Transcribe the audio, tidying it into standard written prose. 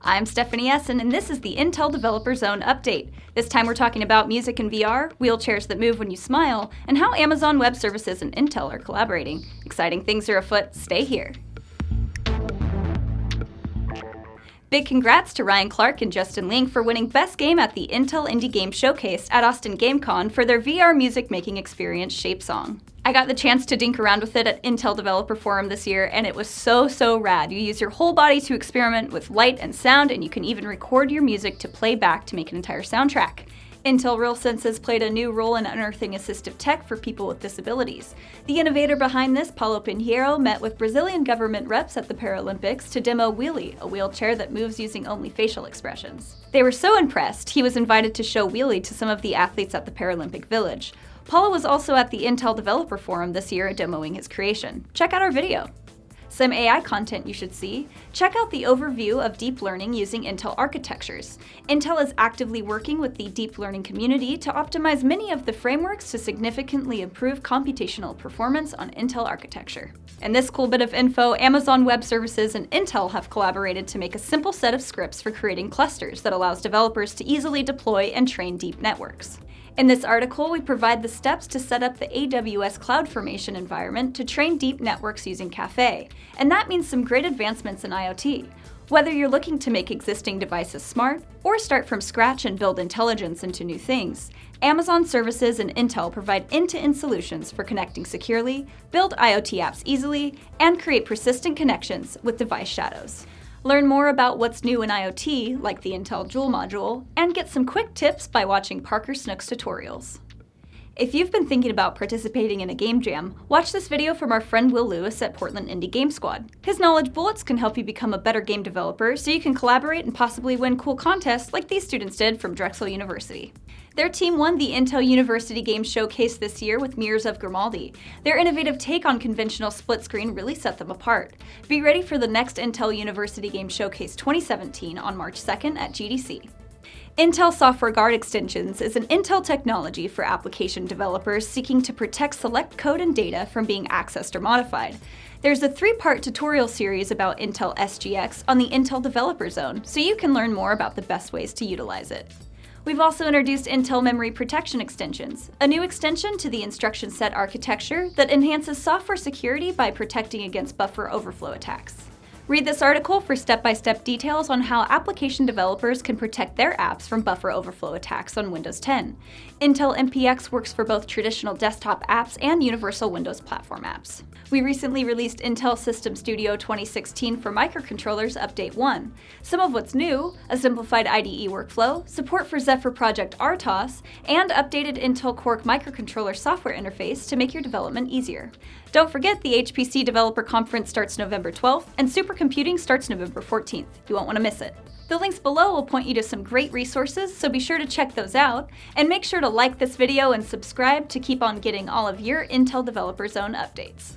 I'm Stephanie Essen, and this is the Intel Developer Zone Update. This time we're talking about music and VR, wheelchairs that move when you smile, and how Amazon Web Services and Intel are collaborating. Exciting things are afoot. Stay here. Big congrats to Ryan Clark and Justin Ling for winning Best Game at the Intel Indie Game Showcase at Austin Game Con for their VR music making experience, Shape Song. I got the chance to dink around with it at Intel Developer Forum this year, and it was so rad. You use your whole body to experiment with light and sound, and you can even record your music to play back to make an entire soundtrack. Intel RealSense has played a new role in unearthing assistive tech for people with disabilities. The innovator behind this, Paulo Pinheiro, met with Brazilian government reps at the Paralympics to demo Wheelie, a wheelchair that moves using only facial expressions. They were so impressed, he was invited to show Wheelie to some of the athletes at the Paralympic Village. Paulo was also at the Intel Developer Forum this year demoing his creation. Check out our video. Some AI content you should see. Check out the overview of deep learning using Intel architectures. Intel is actively working with the deep learning community to optimize many of the frameworks to significantly improve computational performance on Intel architecture. And this cool bit of info, Amazon Web Services and Intel have collaborated to make a simple set of scripts for creating clusters that allows developers to easily deploy and train deep networks. In this article, we provide the steps to set up the AWS CloudFormation environment to train deep networks using Caffe, and that means some great advancements in IoT. Whether you're looking to make existing devices smart, or start from scratch and build intelligence into new things, Amazon Services and Intel provide end-to-end solutions for connecting securely, build IoT apps easily, and create persistent connections with device shadows. Learn more about what's new in IoT, like the Intel Joule module, and get some quick tips by watching Parker Snook's tutorials. If you've been thinking about participating in a game jam, watch this video from our friend Will Lewis at Portland Indie Game Squad. His knowledge bullets can help you become a better game developer so you can collaborate and possibly win cool contests like these students did from Drexel University. Their team won the Intel University Game Showcase this year with Mirrors of GRIMALDI. Their innovative take on conventional split screen really set them apart. Be ready for the next Intel University Game Showcase 2017 on March 2nd at GDC. Intel Software Guard Extensions is an Intel technology for application developers seeking to protect select code and data from being accessed or modified. There's a 3-part tutorial series about Intel SGX on the Intel Developer Zone, so you can learn more about the best ways to utilize it. We've also introduced Intel Memory Protection Extensions, a new extension to the instruction set architecture that enhances software security by protecting against buffer overflow attacks. Read this article for step-by-step details on how application developers can protect their apps from buffer overflow attacks on Windows 10. Intel MPX works for both traditional desktop apps and universal Windows platform apps. We recently released Intel System Studio 2016 for Microcontrollers Update 1. Some of what's new: a simplified IDE workflow, support for Zephyr Project RTOS, and updated Intel Quark microcontroller software interface to make your development easier. Don't forget the HPC Developer Conference starts November 12th, and Supercomputing starts November 14th. You won't want to miss it. The links below will point you to some great resources, so be sure to check those out, and make sure to like this video and subscribe to keep on getting all of your Intel Developer Zone updates.